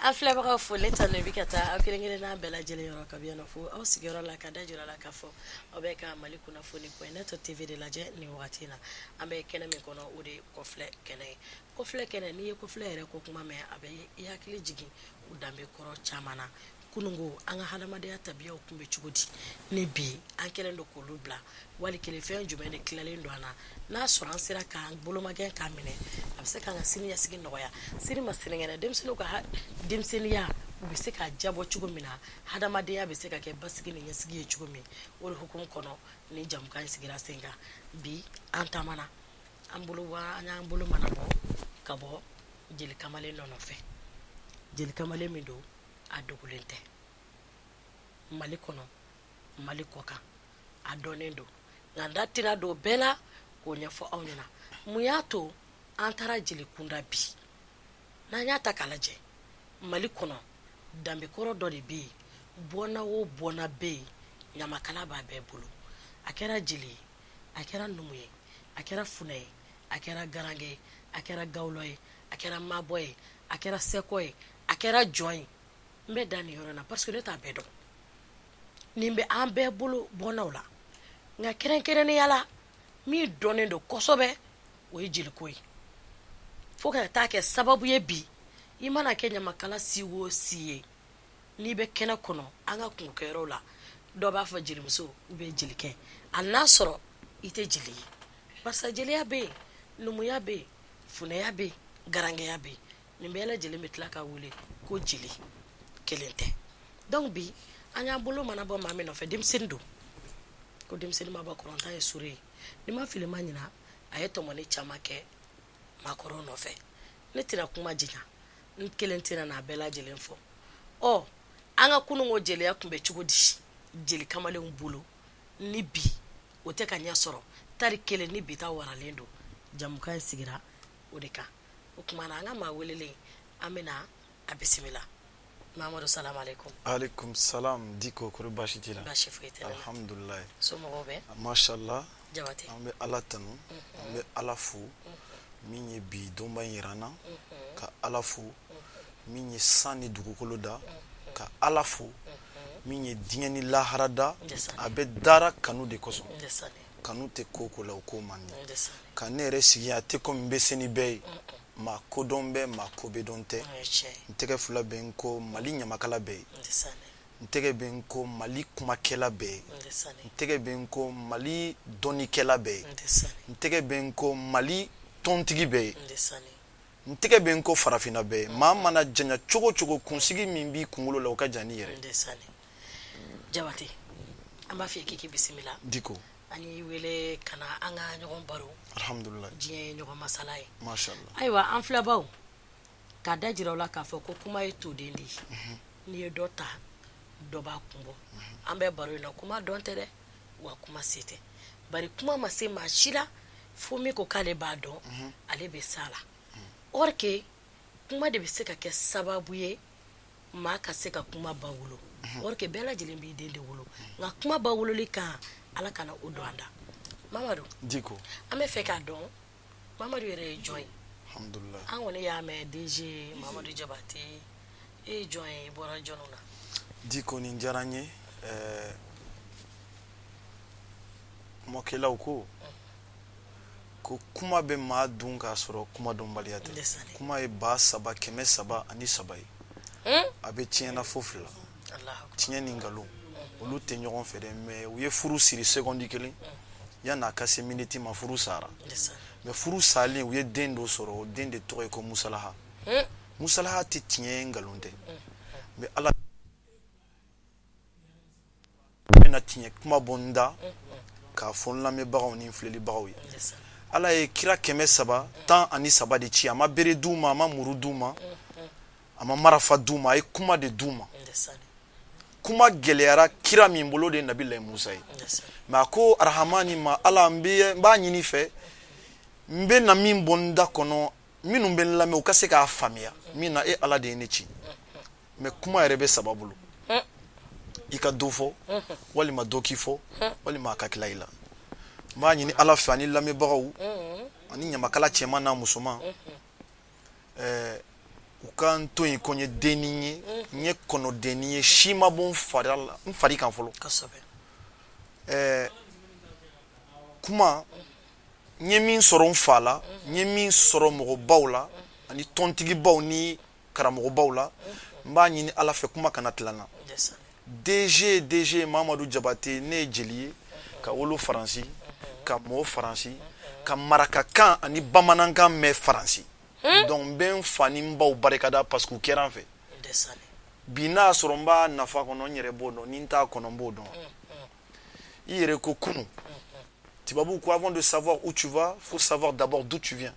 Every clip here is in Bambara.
Aflebara fo leta ne bikata akirengere na bela jele yoro kabiano fo au sigero la kada jura la kafo obeka maliku na fo ni ko neto tv de la je ni watina ambe kene mi kono udi kofle kene ni kofle ere ko kuma me abe yakili jigi udambe koro chamana kunungo anga hadamade ya tabia okumbe chugodi ne bi ankele ndo ko lubla wali kele fe njume ne klale ndo ana na soransira ka bolo magen ka mine abse ka ngasini ya sigi noya siri masini ngene demsino ka demsini ya ubise ka jabo chugumina hadamade ya bise ka ke basigi ne yasigi chugumi wori hukum kono ni jam kan sigira senga bi antamana ambulu wa anya ambulu manabo kabo jeli kamale nono fe jeli kamale mindo adogulente mali kono mali koka adonendo nganda tira do bela ko nyafo awnyana muyato antara jili kunda bi na nyata kalaje mali kono dambe koro do de bi bona wo bona be nyamakala ba be bulu akera jili akera numuye akera funaye akera garange akera gawloye akera maboye akera sekoye akera join mbe dani yorona parce que ne ta bedo nimbe ambe bulu bonawla nga keren ni yala mi donendo kosobe o yijil koy foka take sababu ye bi imana kenya makala siwo siye ni be kena kono anga kunkero la do ba fa jilimso ube jilike anasoro ite jili parce jili ya be numu ya be fune ya be garange ya be nimbe la jili mitla ka wule ko jili kelente donc bi anya bolo manabo mame no fe dimsindu ko dimsindu maba koronta e suri ni ma file manyina ayeto moni chamake makoro no fe ne tira kuma jinya kelente na bela jelenfo o anga kunu ngo jele akumbe chugodi jeli kamale mbulu ni bi ote kanya soro tari kele ni bita waralendo jamuka sigira odeka okumana anga mawelele amena abisimila Mamadou salam alaikum. Alaikum salam diko kuri bashi tila. Bashi fuitela. Alhamdulillah. So mogobe. Mashallah. Jawati. Ambe ala tanu. Ambe ala fu. Minye bi domba yirana. Ka ala fu. Minye sani dugukolo da. Ka ala fu. Minye dinyani laharada. Abe dara kanu de koso. Kanu te koko la uko mani. Ka nere sigi ate ko mbeseni bei. Ma kodombe ma kobedonte ntege fula benko mali nyamakala be ntege benko mali kumakela be ntege benko mali donikela be ntege benko mali tontigi be ntege benko farafina be ma mana janya chogo kunsigi mimbi kungulo la ukajani yere jawati amba fi kiki bismillah diko ani wele kana anga nyogon baro alhamdulillah jiye nyogon masalai mashallah aywa an flabaw ka dajira la ka fo ko kuma eto dendi ni dota doba kumbo ambe baro na kuma donte de wa kuma sete bari kuma mase mashila fomi ko kale bado ale be sala orke kuma de be seka ke sababu ye ma ka seka kuma bawulo orke bela jilimbi dende wulo nga kuma bawulo lika ala kana odwanda Mamadou diko ame feka don Mamadou yere join alhamdulillah an woni ya me DG Mamadou Jabati e join bora jonuna diko ni jaranye mokela uko ko kuma be ma dun ka soro kuma don baliyate kuma e ba saba keme saba ani saba abe tiena fofla Allah tiena ningalo olu te ɲɔgɔn fɛ dɛ mais u ye furu siri seconde kelen yana ka se minute ma furu sara mais furu salen u ye den do sɔrɔ o den de tɔgɔ ye ko Musalaha Musalaha te tiɲɛ ngalon tɛ mais ala bena tiɲɛ kuma bonda ka fɔ lamɛbagaw ni filɛlibagaw ye ala ye kira 300 tan ani saba de ci a ma bere d'u ma a ma muru d'u ma a ma marafa d'u ma a ye kuma de d'u ma kuma gɛlɛyara kira min bolo de ye nabilahi musa ye mais a ko arahamani ma ala n b'a ɲini fɛ n bɛ na min bɔ n da kɔnɔ minnu bɛ n lamɛn u ka se k'a faamuya min na e ala de ye ne ci mais kuma yɛrɛ bɛ saba bolo i ka dɔ fɔ walima dɔ k'i fɔ walima a ka tila i la n b'a ɲini ala fɛ ani lamɛnbagaw ani ɲamakala cɛman n'a musoman u ka n to yen ko n ye denni ye n ye kɔnɔdenni ye si ma bɔ n fari kan fɔlɔ kuma n ye min sɔrɔ n fa la n ye min sɔrɔ mɔgɔbaw la ani tɔntigibaw ni karamɔgɔbaw la n b'a ɲini ala fɛ kuma kana tila n na DG Mamadou Jabate ne ye jeli ye ka wolo faransi ka mɔɔ faransi ka marakakan ani bamanankan mɛn faransi donc n bɛ n fa ni n baw barikada parce que u kɛra n fɛ bi n'a sɔrɔ n b'a nafa kɔnɔ n yɛrɛ b'o dɔn ni n t'a kɔnɔ n b'o dɔn i yɛrɛ ko kunu tubabu ko avant de savoir où tu vas faut savoir d'abord d'où tu viens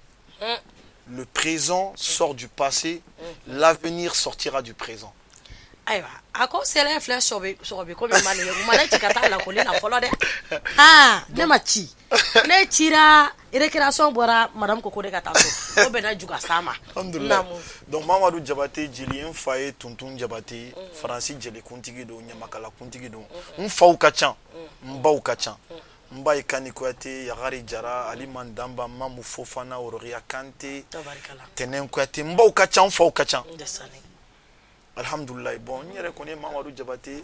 le présent sort du passé l'avenir sortira du présent ayiwa a ko sɛlɛ filɛ sɔgɔbi ko min ma ne ye kuma ne ci ka taa lakɔli la fɔlɔ dɛ ne ma ci ne cira récréation bɔra madame ko de ka taa so ko bɛnna juga sa ma alhamdulillah donc Mamadou Jabate jeli n fa ye Tuntun Jabate faransi jeli kuntigi don ɲamakala kuntigi don n faw ka ca n baw ka ca n ba ye Kani Kuyate Yagari Jara Ali Mandamba Mamu Fofana Ororia Kante Tenen Kuyate n baw ka ca n faw ka ca alhamdulillah bon n yɛrɛ kɔni ye Mamadou Jabate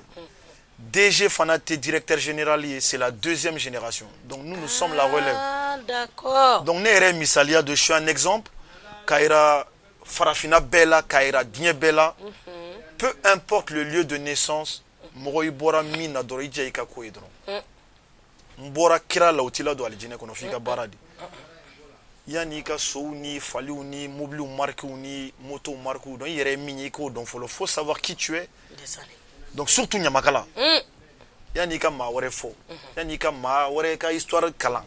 DG Fanate directeur général c'est la deuxième génération donc nous sommes la relève d'accord donc ne yɛrɛ misaliya de je suis un exemple k'a yira farafina bɛɛ la k'a yira diɲɛ bɛɛ la peu importe le lieu de naissance mɔgɔ i bɔra min na dɔrɔn i jɛ i ka ko ye dɔrɔn n bɔra kira la o t'i la don alijinɛ kɔnɔ f'i ka baara de yanni i ka sow ni faliw ni mobiliw marquew ni motow marquew dɔn i yɛrɛ ye min ye i k'o dɔn fɔlɔ faut savoir qui tu es donc surtout ɲamakala yanni i ka maa wɛrɛ fɔ yanni i ka maa wɛrɛ ka histoire kalan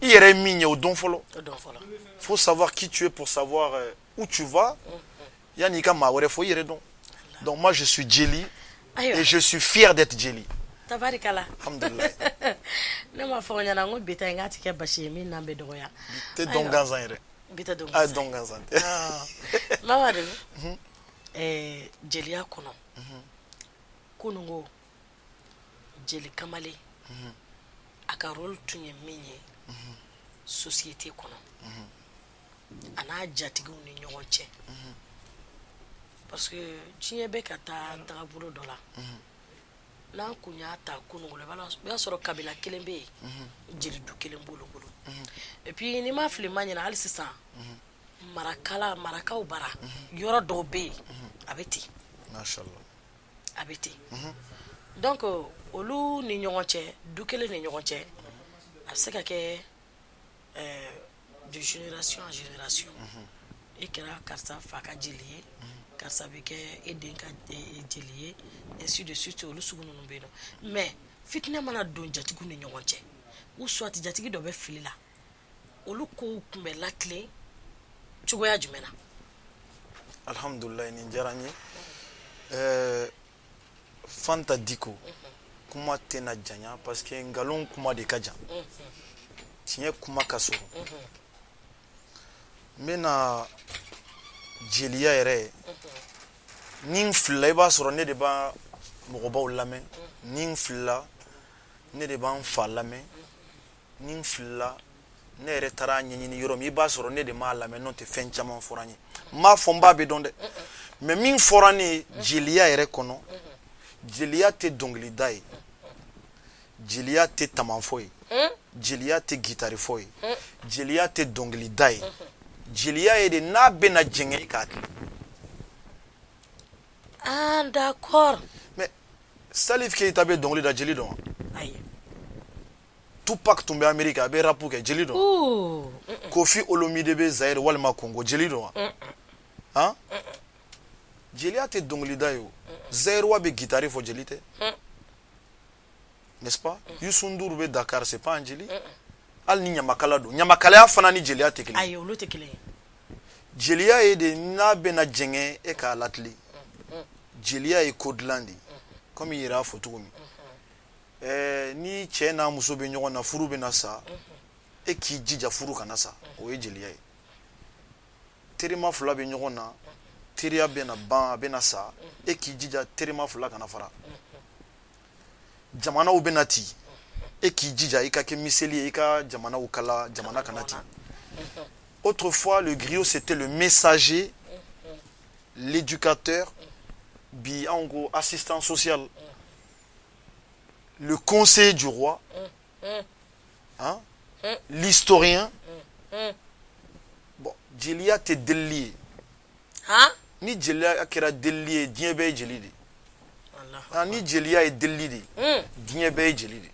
i yɛrɛ ye min ye o dɔn fɔlɔ faut savoir qui tu es pour savoir où tu vas yanni i ka maa wɛrɛ fɔ i yɛrɛ dɔn donc moi je suis jeli et je suis fier d'être jeli tabarikala alhamdulillah ne ma fɔ ɲana n ko bi ta n k'a ti kɛ basi ye min n'an bɛ dɔgɔya tɛ dɔn gansan yɛrɛ bi tɛ dɔn gansan dɔn gansan tɛ Mamadu jeliya kɔnɔ kunungo jeli kamalen a ka rôle tun ye min ye société kɔnɔ a n'a jatigiw ni ɲɔgɔn cɛ parce que diɲɛ bɛ ka taa tagabolo dɔ la n'an kun y'a ta kunungo la i b'a sɔrɔ kabila kelen bɛ yen jeli du kelen b'olu bolo et puis ni ma fili ma ɲɛna hali sisan marakaw bara yɔrɔ dɔw bɛ yen a bɛ ten machallah a bɛ ten donc olu ni ɲɔgɔn cɛ du kelen ni ɲɔgɔn cɛ a bɛ se ka kɛ de génération en génération e kɛra karisa fa ka jeli ye karisa bɛ kɛ e den ka jeli ye ainsi de suite olu sugu ninnu bɛ yen nɔ mais fitinɛ mana don jatigiw ni ɲɔgɔn cɛ ou soit jatigi dɔ bɛ fili la olu kow tun bɛ latilen cogoya jumɛn na alhamdulillah nin diyara n ye Fanta Diko kuma tɛna janya parce que ngalon kuma de ka jan tiɲɛ kuma ka sɔrɔ n bɛna jeliya yɛrɛ ni n filila i b'a sɔrɔ ne de b'a mɔgɔbaw lamɛn ni n filila ne de b'a n fa lamɛn ni n filila ne yɛrɛ taara ɲɛɲini yɔrɔ min i b'a sɔrɔ ne de m'a lamɛn n'o tɛ fɛn caman fɔra n ye n b'a fɔ n b'a bɛ dɔn dɛ mais min fɔra ne ye jeliya yɛrɛ kɔnɔ jeliya tɛ dɔnkilida ye jeliya tɛ tamanfɔ ye jeliya tɛ gitarifɔ ye jeliya tɛ dɔnkilida ye jeliya ye de n'a bɛna jɛngɛ i k'a tilen d'accord mais Salif Keita bɛ dɔnkili da jeli dɔn wa ayi Tupac tun bɛ Amérique a bɛ rap kɛ jeli dɔn Kofi Olomide bɛ Zaire walima Congo jeli dɔn wa han jeliya tɛ dɔnkilida ye o Zaïrois bɛ guitare fɔ jeli tɛ n'est-ce pas Youssou Ndour bɛ Dakar c'est pas un jeli hali ni ɲamakala don ɲamakalaya fana ni jeliya tɛ kelen ayi olu tɛ kelen ye jeliya ye de n'a bɛna jɛngɛ e k'a latile jeliya ye ko dilan de komi i yɛrɛ y'a fɔ cogo min ni cɛ n'a muso bɛ ɲɔgɔn na furu bɛna sa e k'i jija furu kana sa o ye jeliya ye terima fila bɛ ɲɔgɔn na teriya bɛna ban a bɛna sa e k'i jija terima fila kana fara jamanaw bɛna ci e k'i jija i ka kɛ miseli ye i ka jamanaw kala jamana kana ci autrefois le griot c'était le messager l'éducateur bi anw ko assistant social le conseiller du roi hein? L'historien bon jeliya tɛ delili ye ni jeliya kɛra delili ye diɲɛ bɛɛ ye jeli de ni jeliya ye delili de diɲɛ bɛɛ ye jeli de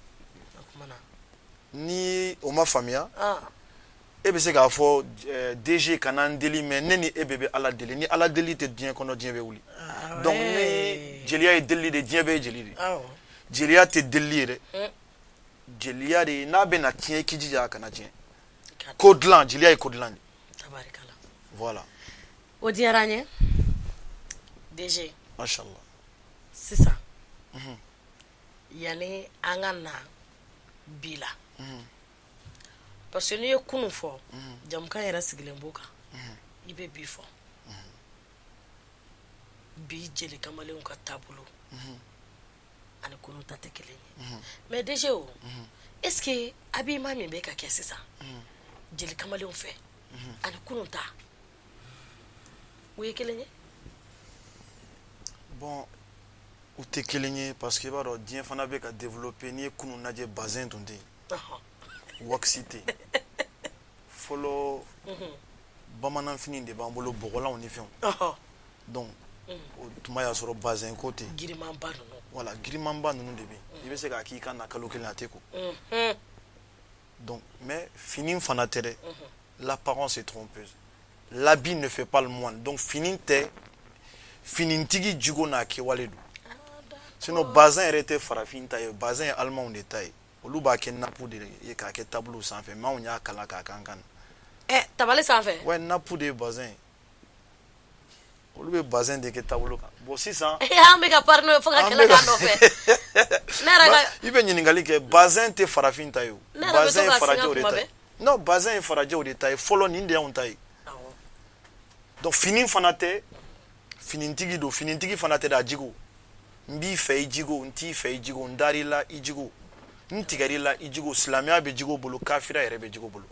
ni o ma faamuya e bɛ se k'a fɔ DG kana n deli mais ne ni e bɛɛ bɛ ala deli ni ala deli tɛ diɲɛ kɔnɔ diɲɛ bɛ wuli donc ni jeliya ye delili de diɲɛ bɛɛ ye jeli de jeliya tɛ delili ye dɛ jeliya de n'a bɛna tiɲɛ i k'i jija a kana tiɲɛ ko dilan jeliya ye ko dilan de voilà o diyara an ye DG mashallah sisan yani an ka na bi la parce que n'i ye kunun fɔ jamukan yɛrɛ sigilen b'o kan i bɛ bi fɔ bi jeli kamalenw ka taabolo ani kunun ta tɛ kelen ye mais DG o est ce que habillement min bɛ ka kɛ sisan jeli kamalenw fɛ ani kunun ta o ye kelen ye bon u tɛ kelen ye parce que i b'a dɔn diɲɛ fana bɛ ka développer n'i ye kunun lajɛ bazin tun tɛ yen waxi tɛ yen fɔlɔ bamananfini de b'an bolo bɔgɔlanw ni fɛnw donc o tuma y'a sɔrɔ bazin ko tɛ yen girimanba ninnu voilà girimanba ninnu de bɛ yen i bɛ se k'a k'i kan na kalo kelen a tɛ ko donc mais fini fana tɛ dɛ l'apparence est trompeuse l'habit ne fait pas le moine donc fini tɛ finitigi jogo n'a kɛwale don sinon bazin yɛrɛ tɛ farafin ta ye bazin ye alimanw de ta ye olu b'a kɛ napu de ye k'a kɛ tableau sanfɛ mais anw y'a kalan k'a kan kan na tabali sanfɛ ouais napu de ye bazin ye olu bɛ bazin de kɛ tableau kan bon sisan an bɛ ka pari n'o ye fo ka kɛlɛ k'a nɔfɛ ne yɛrɛ ka i bɛ ɲininkali kɛ bazin tɛ farafin ta ye o bazin ye farajɛw de ta ye non bazin ye farajɛw de ta ye fɔlɔ nin de y'anw ta ye donc fini fana tɛ finitigi don finitigi fana tɛ da jigo n b'i fɛ i jigo n t'i fɛ i jigo n dar'i la i jigo n tigɛr'i la i jigo silamɛya bɛ jigo bolo kafira yɛrɛ bɛ jigo bolo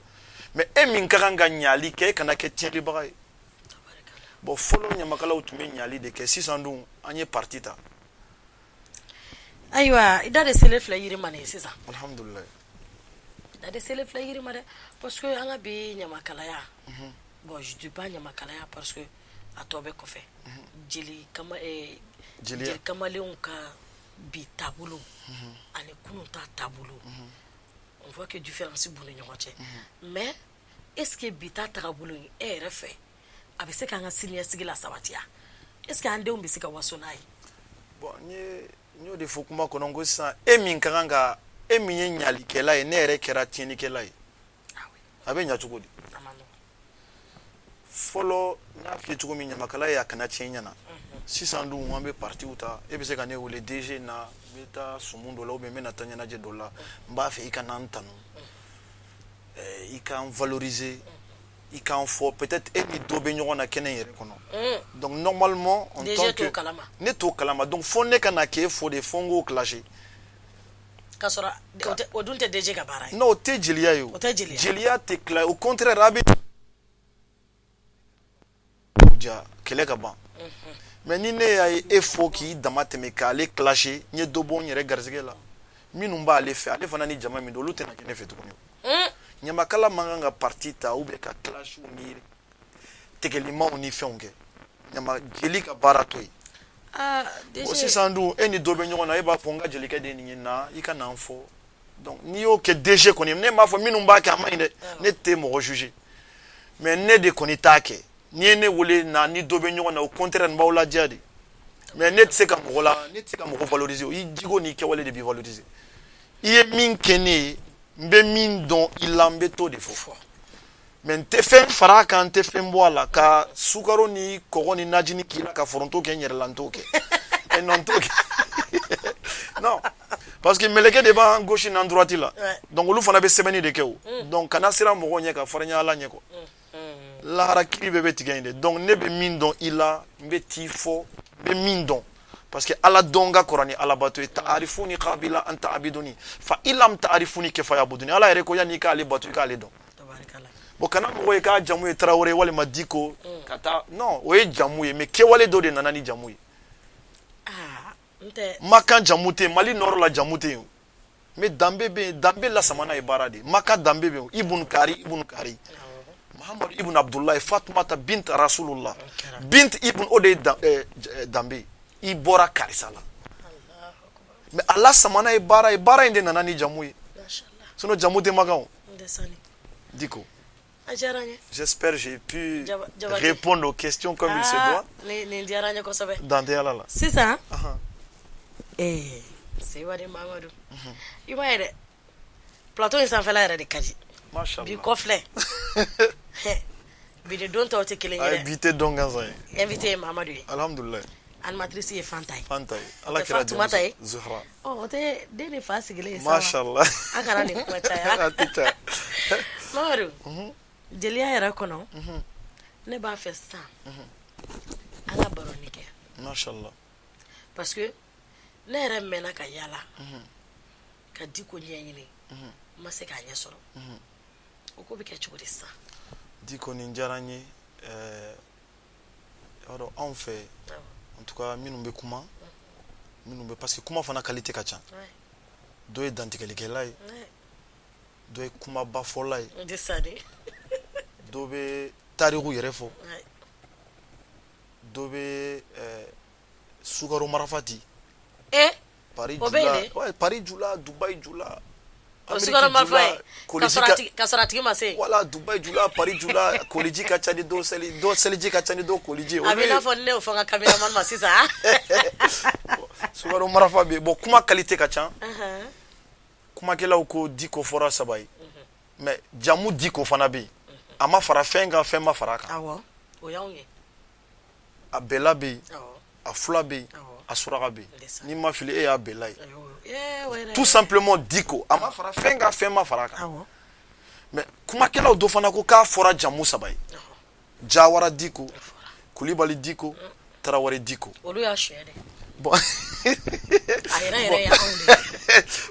mais e min ka kan ka ɲali kɛ e kana kɛ tiɲɛlibaga ye bon fɔlɔ ɲamakalaw tun bɛ ɲali de kɛ sisan dun an ye parti ta ayiwa i da de sele filɛ yiri ma ne ye sisan alhamdulilayi i da de sele filɛ yiri ma dɛ parce que an ka bi ɲamakalaya bon je dis pas ɲamakalaya parce que a tɔ bɛ kɔfɛ jeli kamalenw ka bi taabolo ani kunun ta taabolo on voit que différence b'u ni ɲɔgɔn cɛ mais est ce que bi ta taabolo in e yɛrɛ fɛ a bɛ se k'an ka siniɲɛsigi la sabatiya est ce que an denw bɛ se ka waso n'a ye bon n y'o de fɔ kuma kɔnɔ ko sisan e min ka kan ka e min ye ɲalikɛla ye ne yɛrɛ kɛra tiɲɛnikɛla ye a bɛ ɲa cogo di fɔlɔ n y'a f'i ye cogo min ɲamakala ye a kana tiɲɛ ɲɛna sisan dun an bɛ partiw ta e bɛ se ka ne wele DG na n bɛ taa sumu dɔ la ou bien n bɛna taa ɲɛnajɛ dɔ la n b'a fɛ i ka na n tanu i k'an valoriser i k'an fɔ peut-être e ni dɔ bɛ ɲɔgɔn na kɛnɛ yɛrɛ kɔnɔ donc normalement en tant que ne t'o kalama donc fo ne ka na k'e fo de fo n k'o clasher k'a sɔrɔ o dun tɛ DG ka baara ye non o tɛ jeliya ye o jeliya tɛ tila au contraire a bɛ ja kɛlɛ ka ban mais ni ne y'a ye e fo k'i dama tɛmɛ k'ale clasher n ye dɔ bɔ n yɛrɛ garisɛgɛ la minnu b'ale fɛ ale fana ni jama min don olu tɛna kɛ ne fɛ tuguni ɲamakala man kan ka parti ta ou bien ka clashiw ni tigɛlimaw ni fɛnw kɛ jeli ka baara to yen bon sisan dun e ni dɔ bɛ ɲɔgɔn na e b'a fɔ n ka jelikɛ de ye nin ye na i ka na n fɔ donc n'i y'o kɛ DG kɔni ne m'a fɔ minnu b'a kɛ a man ɲi dɛ ne tɛ mɔgɔ juger mais ne de kɔni t'a kɛ n'i ye ne wele na ni dɔ bɛ ɲɔgɔn na o contraire n b'aw ladiya de mais ne tɛ se ka mɔgɔ valoriser i jigo n'i kɛwale de b'i valoriser i ye min kɛ ne ye mbe min don ilambe to de fo men te fen fara kan te fen boala ka sukaro ni kogo ni najini kila ka foronto ke nyerlanto ke et non to ke non parce que meleke de ba gauche na droite là donc olu fana be semeni de kew donc kana sira mogo nya ka faranya ala nya ko la harakiri be tigande donc ne be min don ila mbe ti fo be min don parce que ala donga korani ala batu ta'arifuni qabila an ta'biduni fa illam ta'arifuni kayfa yabuduni ala yare ko yani ka ale batu ka ale don tabarakallah bo kana mo ka jamu traoré wala madiko kata non o jamu mais ke wale do de nanani jamu maka jamute mali nord la jamute mais dambe la samana e barade maka dambe be ibn kari muhammad ibn abdullah fatmata bint rasulullah bint ibn ode dambe ibora karisala mais Allah samana e bara inde nanani jamuye sono jamute magao diko j'espère j'ai pu répondre aux questions comme il se doit c'est ça c'est wadi mamadou imaire plateau sans faire la de kadi machallah bi kofle bi de don tawte kelen invité donganza invité mamadou alhamdulillah animatrice est fantai ala kira Zuhra oh te deni fasigile ça machallah akara ni kwa chaya mamadou jelia era kono ne ba fait ça ala baronike machallah parce que ne yɛrɛ mɛnna ka yala ka di ko ɲɛɲini ma se k'a ɲɛ sɔrɔ o ko bɛ kɛ cogo di sisan di ko nin diyara n ye yɔrɔ anw fɛ en tout cas minnu bɛ kuma minnu bɛ parce que kuma fana qualité ka ca dɔ ye dantigɛlikɛla ye dɔ ye kumaba fɔla ye dɔ bɛ tariku yɛrɛ fɔ dɔ bɛ sukaro marafati Paris jula ouais Paris jula Dubai jula kasarati ma se voilà Dubai jula Paris jula koliji ka chani do seliji ka chani do koliji abina fo ne o fanga cameraman ma sisa sugaro marafa be bon kuma qualité ka cha kuma kela ko diko fora sabai mais jamu diko fana be ama fara fenga fema faraka awo o yawnye abela be a fula be a suraka be ni ma fili e ya belai tout simplement diko ama fara fenga fema faraka mais kuma kela do fana ko ka fora jamu sabai jawara diko kulibali diko tarawari diko olu ya shede bon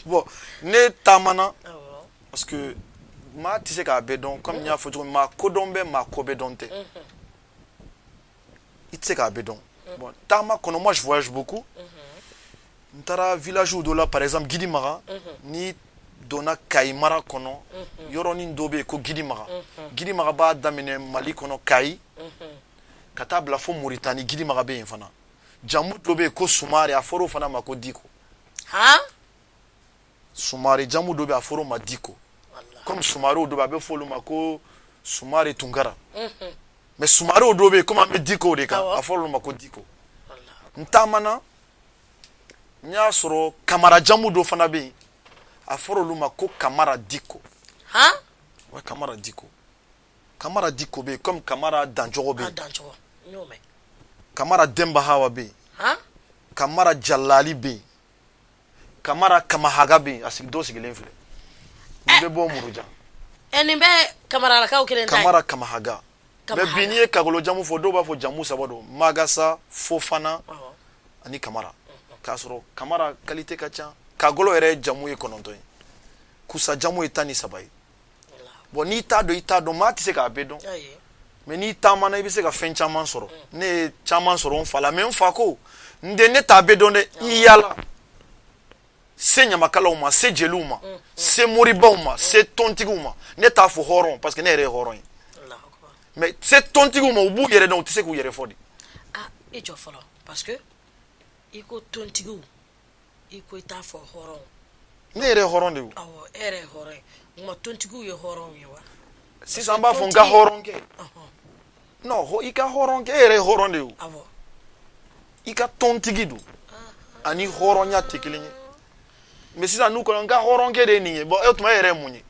bon ne tamana parce que ma tise ka be don comme nya foto ma kodombe ma kobedonte itse ka be don bon tama kono moi je voyage beaucoup ntara village ou dola par exemple Gidimara ni dona Kaimara kono yoroni ndobe ko Gidimara ba damene Mali kono Kai katabla fo Mauritanie Gidimara be fana jamu dobe ko Sumare aforo fana mako diko ha Sumare jamu dobe aforo madiko comme Sumare dobe be folo mako Sumare Tungara mais Sumare dobe comme me diko de ka aforo mako diko ntamana nya soro kamara jamu do fana be aforo luma ko kamara diko ha ouais kamara diko be comme kamara danjogo be danjogo nyome kamara demba hawa be ha kamara jalali be kamara kamahaga be asik do sigilen fle be bo muruja eni be kamara la ka ukelen tai kamara kamahaga be biniye kagolo jamu fo do ba fo jamu sabado magasa fofana ani kamara kasoro kamara qualité kacha kagolo ere jamu e kononto kusa jamu etani sabai bon ni ta do mati se ka bedo mais ni ta mana ibi se ka fen chaman soro ne chaman soro on fala mais on fa ko nde ne ta bedo ne iyala se nyamakala uma se jeluma se moriba uma se tontigu uma ne ta fo horon parce que ne ere horon mais se tontigu uma ubu yere donc tu sais ko yere fodi e jo folo parce que iko tontigu iko ita fo horon ne ere horon de awo ere horon mo tontigu ye horon yewa si samba fo nga horon ke non ho ika horon ke ere horon de awo ika tontigidu ani horon ya tekelenye mais si ça nous ko nga horon ke de ni bo e tuma ere munyi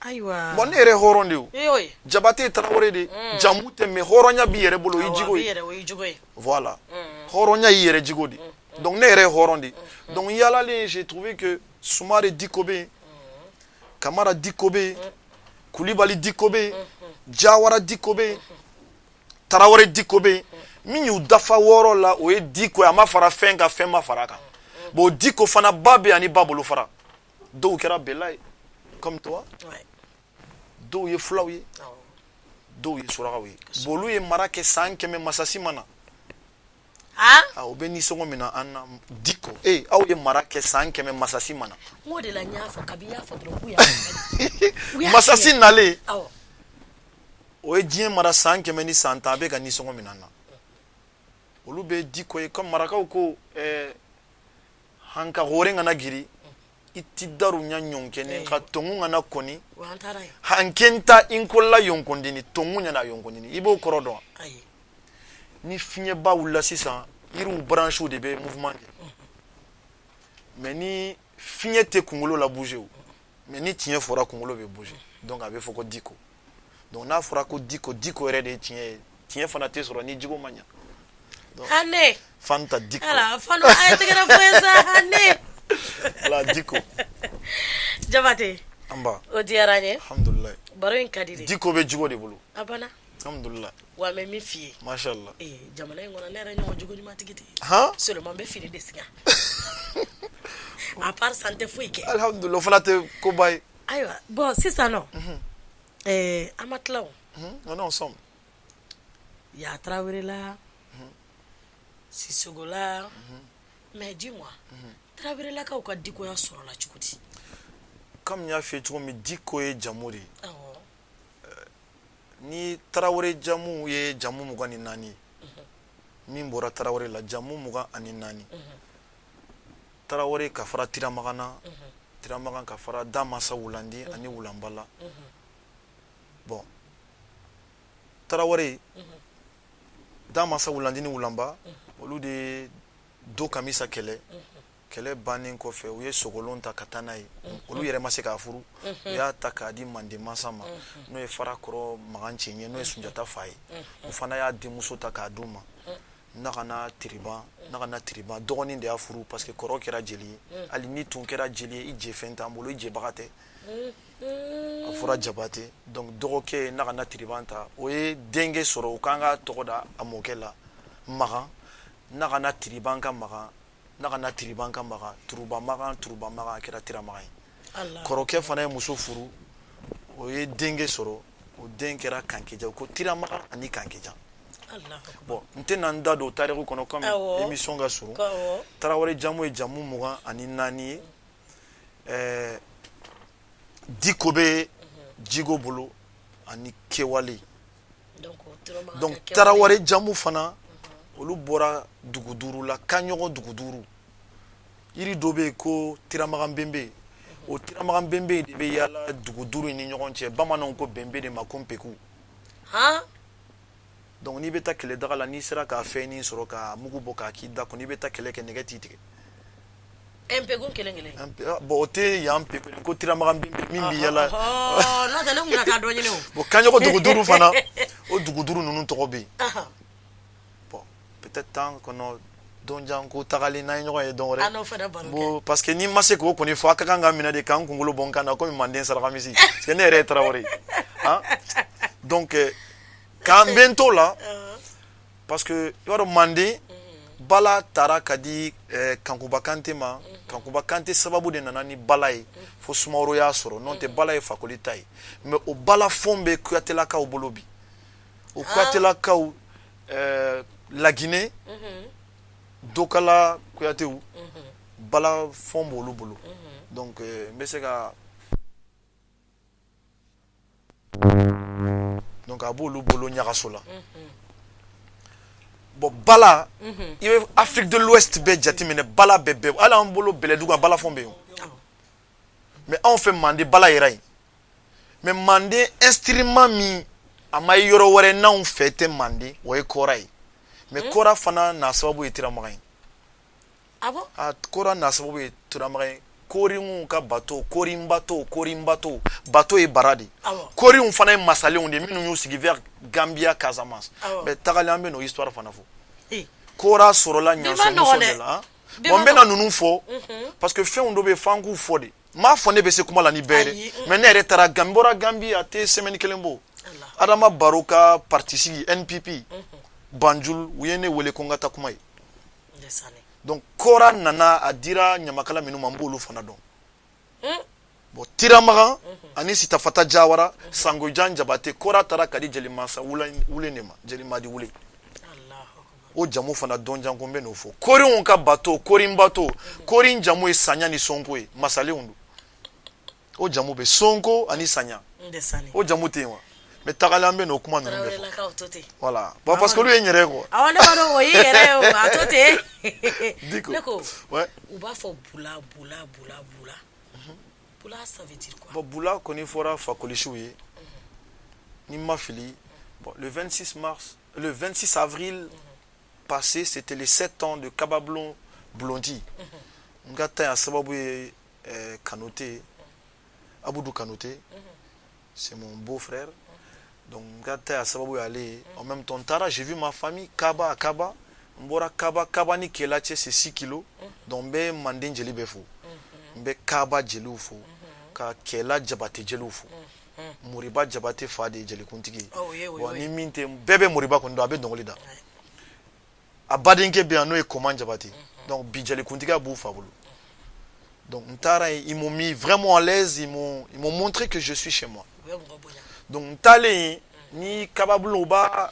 ayiwa bon ne yɛrɛ hɔrɔn de o yoy Jabate Traoré de jamu tɛ mais hɔrɔnya b'i yɛrɛ bolo o y'i jigo ye o y'i jogo ye voilà hɔrɔnya y'i yɛrɛ jigo de donc ne yɛrɛ ye hɔrɔn de donc yalalen j'ai trouvé que Soumare Diko bɛ yen Kamara Diko bɛ yen Koulibaly Diko bɛ yen Diawara Diko bɛ yen Traoré Diko bɛ yen min y'u dafa wɔɔrɔ la o ye Diko ye a ma fara fɛn kan fɛn ma fara a kan bon Diko fana ba bɛ ani ba bolo fara dɔw kɛra bɛla ye comme toi dɔw ye fulaw ye dɔw ye surakaw ye bon olu ye mara kɛ san 100 masasi ma na o bɛ nisɔngɔ min na an na Diko aw ye mara kɛ san 100 masasi ma na o de la n y'a fɔ kabi y'a fɔ dɔrɔn k'u y'a masasi nalen o ye diɲɛ mara san 100 ni san 10 a bɛ ka nisɔngɔ min na olu bɛ Diko ye comme marakaw ko hanka hore ngana giri iti daru nya nyonkene ka tongu ngana koni hankenta inkola yonkondini tongu nya na yonkondini ibo korodo ni fiɲɛ ba wula sisan yiriw branche de bɛ mouvement kɛ mais ni fiɲɛ tɛ kunkolo la bouger mais ni tiɲɛ fɔra kunkolo bɛ bouger donc a bɛ fɔ ko Diko donc n'a fɔra ko Diko yɛrɛ de ye tiɲɛ ye tiɲɛ fana tɛ sɔrɔ ni jigo ma ɲa Hane Fanta Diko ala fano ay tegera foyesa Hane ala Diko Jabate amba o diyaranye alhamdulillah baro in kadiri Diko bɛ jigo de bolo abana alhamdulillah wa me mi fie mashallah jamana in ngona nere nyo jugo ni matigiti seulement be fini desinga à part santé fuike alhamdulillah fana te ko bay aywa bon c'est ça non amatlaw on est ensemble ya Traoré là Sissoko là mais dis-moi Traoré là ka Diko ya soro la chukudi comme ya fait trop mi Diko ye jamuri ni Traoré jamu ye jamu mugani nani min bora Traoré la jamu muga ani nani Traoré ka fara tiramagana tiramagan ka fara Damasa Wulandi ani Wulambala bon Traoré Damasa Wulandi ni Wulamba olu de do kamisa kɛlɛ bannen kɔfɛ u ye Sogolon ta ka taa n'a ye olu yɛrɛ ma se k'a furu u y'a ta k'a di Mande masa ma n'o ye Farakɔrɔ Magan Cɛɲɛ n'o ye Sunjata fa ye u fana y'a denmuso ta k'a d'u ma Nagana Tiriban dɔgɔnin de y'a furu parce que kɔrɔ kɛra jeli ye hali ni tun kɛra jeli ye i je fɛn t'an bolo i jebaga tɛ a fɔra Jabate donc dɔgɔkɛ Nagana Tiriban ta o ye denkɛ sɔrɔ u kan ka tɔgɔ da a mɔkɛ la Magan Nagana Tiriban ka Magan Nagana Tiriban ka Magan Turuba Magan a kɛra Tiramagan ye kɔrɔkɛ fana ye muso furu o ye denkɛ sɔrɔ o den kɛra Kankeja ko Tiramagan ani Kankeja bon n tɛna n da don tariku kɔnɔ comme émission ka surun Traoré jamu ye jamu 24 ye Diko bɛ jigo bolo ani kɛwale donc Traoré jamu fana olu bɔra dugu duuru la Kaɲɔgɔn dugu duuru yiri dɔ bɛ yen ko Tiramagan Benbe o Tiramagan Benbe de bɛ yala dugu duuru ni ɲɔgɔn cɛ bamananw ko Benbe de ma ko Npeku donc n'i bɛ taa kɛlɛ daga la n'i sera k'a fɛn ni sɔrɔ ka mugu bɔ k'a k'i da kɔnɔ n'i bɛ taa kɛlɛ kɛ nɛgɛ t'i tigɛ Npeku kelen bon o tɛ yan Npeku ko Tiramagan Benbe min bɛ yala n'o tɛ ne kun ka k'a dɔn ɲini o bon Kaɲɔgɔn dugu duuru fana o dugu duuru ninnu tɔgɔ bɛ yen peut-être temps kɔnɔ donjan ko tagali n'a ye ɲɔgɔn ye dɔn wɛrɛ bon parce que n'i ma se k'o kɔni fɔ a ka kan ka minɛ de k'an kunkolo bɔ n kan na komi Manden sarakamisi parce que ne yɛrɛ ye Traoré donc k'an bɛ n t'o la parce que i b'a dɔn Manden Bala taara ka di Kankuba Kante ma Kankuba Kante sababu de nana ni Bala ye fo Sumaworo y'a sɔrɔ n'o tɛ Bala ye Fakoli ta ye mais o Bala fɔn bɛ Kuyatelakaw bolo bi o Kuyatelakaw La Guinée Dokala Kuyatew Bala fɔn b'olu bolo donc n bɛ se ka donc a b'olu bolo ɲagaso la bon Bala i bɛ Afrique de l'Ouest bɛɛ jateminɛ Bala bɛɛ hali an bolo Bɛlɛdugu a Bala fɔn bɛ yen mais anw fɛ Manden Bala yɛrɛ ye mais Manden instrument min a ma ye yɔrɔ wɛrɛ n'anw fɛ tɛ Manden o ye kɔra ye mais kɔra fana n'a sababu ye Tiramagan ye ah bon kɔra n'a sababu ye Tiramagan ye korinw ka bateau korin bateau bateau ye bara de korinw fana ye masalenw de minnu y'u sigi vers Gambia Casamance mais tagalen an bɛ n'o histoire fana fɔ kora sɔrɔla ɲansɔmuso de la bon n bɛna ninnu fɔ parce que fɛnw dɔ bɛ f'an k'u fɔ de m'a fɔ ne bɛ se kuma la ni bɛɛ de mais ne yɛrɛ taara Gambie bɔra Gambie a tɛ semaine kelen bɔ Adama Barrow ka parti sigi NPP Banjul u ye ne wele ko n ka taa kuma ye donc kora nana a dira ɲamakala minnu ma n b'olu fana dɔn bon Tiramagan ani Sitafata Jawara Sangojan Jabate kora taara ka di Jelimasa wule ne ma Jelimadi wule o jamu fana dɔn jan ko n bɛ n'o fɔ korinw ka bateau korin bateau korin jamu ye Sanya ni Sonko ye masalenw don o jamu bɛ Sonko ani Sanya o jamu tɛ yen wa mais tagalen an bɛ n'o kuma ninnu bɛɛ fɔ voilà bon parce que olu ye n yɛrɛ ye quoi awɔ ne b'a dɔn o y'i yɛrɛ ye o a to ten ne ko u b'a fɔ bula ça veut dire quoi bon bula kɔni fɔra fakolisiw ye ni ma fili bon le 26 avril passé c'était les 7 ans de Kaba Blondi n ka taa yan sababu ye Kanoté Aboudou Kanoté c'est mon beau-frère donc n ka taa yan sababu ye ale ye en même temps taara j'ai vu ma famille Kaba n bɔra Kaba ni Kela cɛ c'est 6 kilos donc n bɛ Manden jeli bɛɛ fo n bɛ Kaba jeliw fo ka Kela Jabate jeliw fo Moriba Jabate fa de ye jelikuntigi ye bon ni min tɛ bɛɛ bɛ Moriba kɔni dɔn a bɛ dɔnkili da a badenkɛ bɛ yan n'o ye Koman Jabate donc bi jelikuntigiya b'u fa bolo donc n taara yen ils m'ont mis vraiment à l'aise ils m'ont montré que je suis chez moi donc n taalen yen ni kababulon u b'a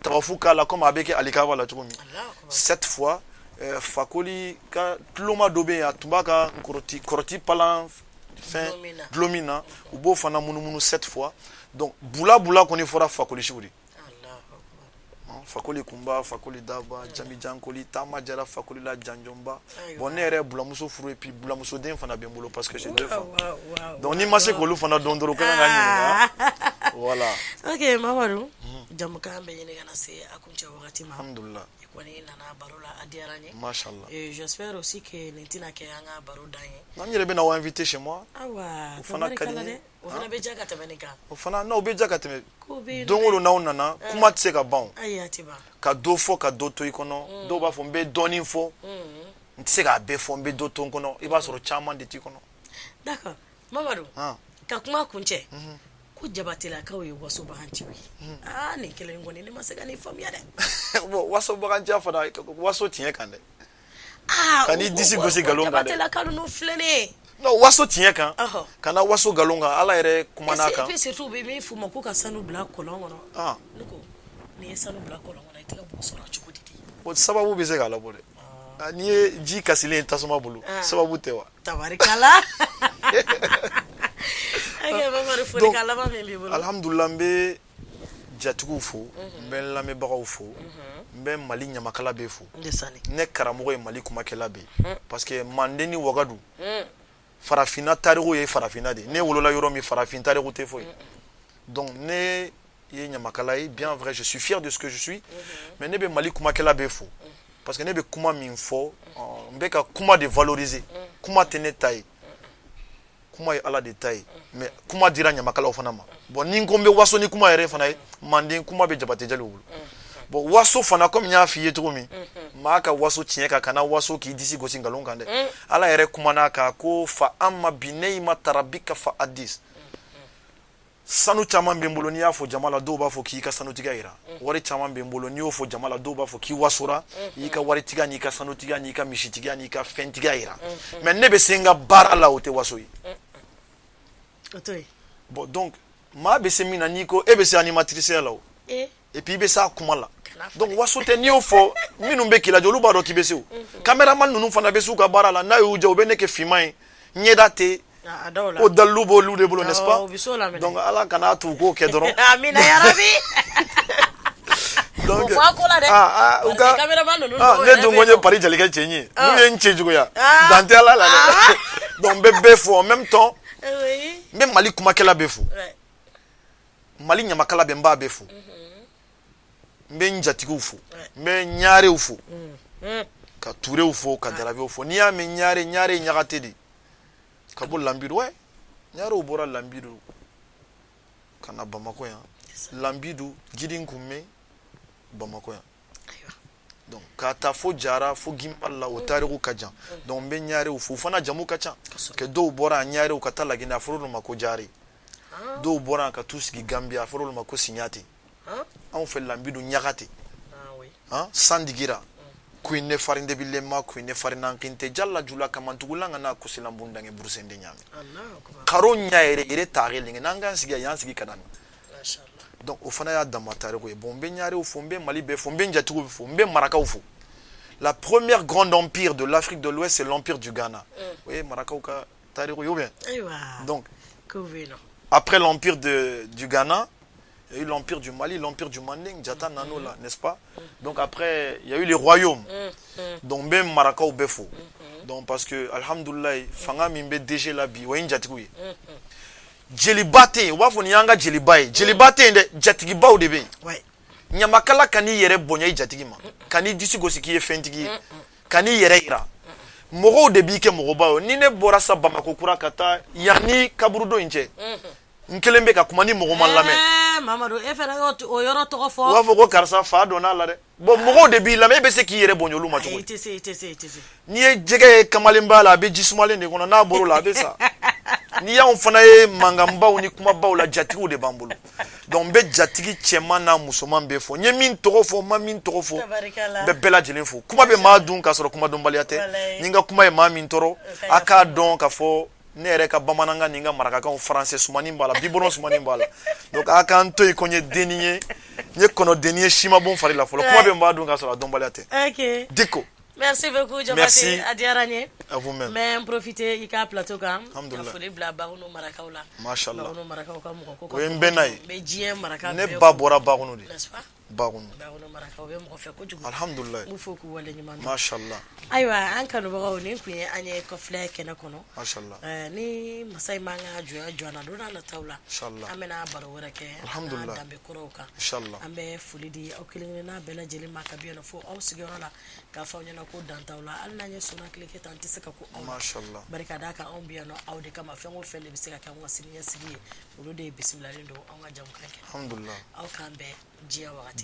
tabafu k'a la comme a bɛ kɛ alikaba la cogo min cette fois Fakoli ka tuloma dɔ bɛ yen a tun b'a ka kɔrɔti palan fɛn dulɔmin na u b'o fana munumunu cette fois donc bula kɔni fɔra Fakolisiw de Fakoli Kumba, Fakoli Daba, Jami Jankoli, Tama Jara, Fakoli la Janjomba. Bon, ne yɛrɛ bulamuso furu et puis bulamuso den fana bɛ n bolo parce que j'ai 2 femmes. Donc ni ma se k'olu fana dɔn dɔrɔn kana ka ɲininka. Voilà. Ok, Mamadou. Jamukan bɛ ɲini kana se a kuncɛ wagati ma. Alhamdulillah. Kɔni nana baro la a diyara n ye. Mashallah. Et j'espère aussi que nin tɛna kɛ an ka baro dan ye. N yɛrɛ bɛ na aw invité chez moi. Awa. O fana ka di n ye. O fana bɛ diya ka tɛmɛ nin kan. O fana non o bɛ diya ka tɛmɛ. Don o don n'aw nana kuma tɛ se ka ban. Ayi a tɛ ban. Ka dɔ fɔ ka dɔ to i kɔnɔ dɔw b'a fɔ n bɛ dɔɔnin fɔ n tɛ se k'a bɛɛ fɔ n bɛ dɔ to n kɔnɔ i b'a sɔrɔ caman de t'i kɔnɔ. D'accord Mamadou ka kuma kuncɛ ko Jabatelakaw ye wasobaganci ye nin kelen kɔni ne ma se ka nin faamuya dɛ. Bon wasobaganciya fana waso tiɲɛ kan dɛ. Ka n'i disi gosi nkalon kan dɛ. Jabatelakaw ninnu filɛ nin ye. Non waso tiɲɛ kan ka na waso nkalon kan Ala yɛrɛ kumana a kan. Et puis surtout u bɛ min f'u ma ko ka sanu bila kɔlɔn kɔnɔ. Ne ko n'i ye sanu bila kɔlɔn kɔnɔ i tɛ ka bɔ sɔrɔ cogo di. Bon sababu bɛ se k'a labɔ dɛ. N'i ye ji kasilen tasuma bolo sababu tɛ wa. Tabarikala. Donc alhamdulillah n bɛ jatigiw fo n bɛ n lamɛnbagaw fo n bɛ Mali ɲamakala bɛɛ fo ne karamɔgɔ ye Mali kumakɛla bɛ yen parce que Manden ni Wagadu farafinna tariku ye farafinna de ne wolola yɔrɔ min farafin tariku tɛ foyi donc ne ye ɲamakala ye bien vrai je suis fier de ce que je suis mais ne bɛ Mali kumakɛla bɛɛ fo parce que ne bɛ kuma min fɔ n bɛ ka kuma de valoriser kuma tɛ ne ta ye kuma ye Ala de ta ye mais kuma dira ɲamakalaw fana ma bon ni n ko n bɛ waso ni kuma yɛrɛ fana ye Manden kuma bɛ Jabate Jaliw bolo bon waso fana comme n y'a f'i ye cogo min maa ka waso tiɲɛ kan kana waso k'i disi gosi nkalon kan dɛ Ala yɛrɛ kumana kan ko fa amma binayma tarabika fa hadis sanu caman bɛ n bolo n'i y'a fɔ jama la dɔw b'a fɔ k'i ka sanutigiya yira wari caman bɛ n bolo n'i y'o fɔ jama la dɔw b'a fɔ k'i wasora i ka waritigiya n'i ka sanutigiya n'i ka misitigiya n'i ka fɛntigiya yira mais ne bɛ se n ka baara la o tɛ waso ye bon donc maa bɛ se min na n'i ko e bɛ se animatrice la o et puis i bɛ se a kuma la donc waso tɛ n'i y'o fɔ minnu bɛ k'i lajɛ olu b'a dɔn k'i bɛ se o caméraman ninnu fana bɛ se u ka baara la n'a y'u diya u bɛ ne kɛ finman ye ɲɛda tɛ o dalilu b'olu de bolo n'est-ce pas donc Ala kana t'u k'o kɛ dɔrɔn amina yarabi donc ne dun ko n ye Paris Jalikɛ cɛ ye n'u ye n cɛ juguya dan tɛ Ala la dɛ donc n bɛ bɛɛ fo en même temps n bɛ Mali kumakɛla bɛɛ fo Mali ɲamakala bɛ n b'a bɛɛ fo n bɛ n jatigiw fo n bɛ ɲaarew fo ka turew fo ka darabiw fo n'i y'a mɛn ɲaare ɲaare ɲagate de ka bɔ Lambidu ouais ɲare o bɔra Lambidu ka na Bamako yan Lambidu Gidin Kumme Bamako yan donc ka taa fo Jara fo Gimbal la o tariku ka jan donc n bɛ ɲarew fo fana jamu ka ca que dɔw bɔra ɲarew ka taa Laginɛ a fɔra olu ma ko Jare dɔw bɔra ka t'u sigi Gambia a fɔra olu ma ko Signate anw fɛ Lambidu Ɲagate Sandigira kuine farinde bilema kuine farina kinte jalla jula kamantugula ngana kusila mbundange burusende nyame karo nyaere ire tarelinge nanga siga yansigi kanani mashallah donc o fana ya damatare ko bombe nyaare o fombe mali be fombe njatugo fombe maraka o fo la première grande empire de l'Afrique de l'Ouest c'est l'empire du Ghana oui maraka o ka tariko yo bien donc après l'empire du Ghana il y a eu l'empire du Mali, l'empire du Manding, Djata Nano là, n'est-ce pas? Donc après, il y a eu les royaumes. Donc même Maraka ou Befo. Donc parce que, alhamdoulilah, Fanga Mimbe DG Labi, Wain Djatikoui. Djelibate, Wafon Yanga Djelibaye. Djelibate, Djatigiba ou Debe. Nyamakala Kani Yere Bonya Djatigima. Kani Disigosi Fentigi. Kani Yere Ira. Moro Debike Morobao. Nine Borasa Bamako Kura Kata. Yani Kaburudo Inche. Nkelembe ka kumani mogo man lamɛ Mamadou e fɛnɛ o yɔrɔ tɔgɔ fɔ wa fɔ ko karisa fa donna la dɛ bon mɔgɔw de b'i lamɛ e bɛ se k'i yɛrɛ bonya olu ma cogo i tɛ se n'i ye jɛgɛ ye kamalen b'a la a bɛ ji sumalen de kɔnɔ n'a bɔr'o la a bɛ sa ni y'anw fana ye mankanbaw ni kumabaw la jatigiw de b'an bolo donc n bɛ jatigi cɛman n'a musoman bɛɛ fɔ n ye min tɔgɔ fɔ n ma min tɔgɔ fɔ n bɛ bɛɛ lajɛlen fɔ kuma bɛ maa dun k'a sɔrɔ kumadɔnbaliya tɛ ni n ka kuma ye maa min tɔɔrɔ a k'a dɔn k'a fɔ ne yɛrɛ ka bamanankan ni n ka marakakanw français sumanin b'a la biboron sumanin b'a la donc a k'an to yen ko n ye denni ye n ye kɔnɔdenni ye si ma bɔ n fari la fɔlɔ kuma bɛ n b'a dun k'a sɔrɔ a dɔnbaliya tɛ Diko merci beaucoup Jabate a diyara n ye à vous-même n bɛ n profiter i ka plateau kan alhamdulillah ka foli bila Bagunu marakaw la mashallah Bagunu marakaw ka mɔgɔ ko o ye n bɛn n'a ye n bɛ diɲɛ maraka ne ba bɔra Bagunu de n'est-ce pas Bagunu marakaw bɛ mɔgɔ fɛ kojugu alhamdulillah n fo k'u wale ɲuman dɔn mashallah ayiwa an kanubagaw nin kun ye an ye kɔfilɛ kɛnɛ kɔnɔ mashallah ni masa in b'an ka jɔna don n'a nataw la inshallah an bɛna baro wɛrɛ kɛ alhamdulillah danbe kɔrɔw kan inshallah an bɛ foli di aw kelen n'a bɛɛ lajɛlen ma ka bi yan fo aw sigiyɔrɔ la k'a fɔ aw ɲɛna ko dantaw la hali n'an ye sɔnna tile kɛ tan an tɛ se ka ko aw mashallah bari ka d'a kan anw bɛ yan nɔ aw de kama fɛn o fɛn de bɛ se ka kɛ an ka siniɲɛsigi ye olu de ye bisimilalen don an ka jamukan kɛ alhamdulillah aw k'an bɛn diɲɛ wagati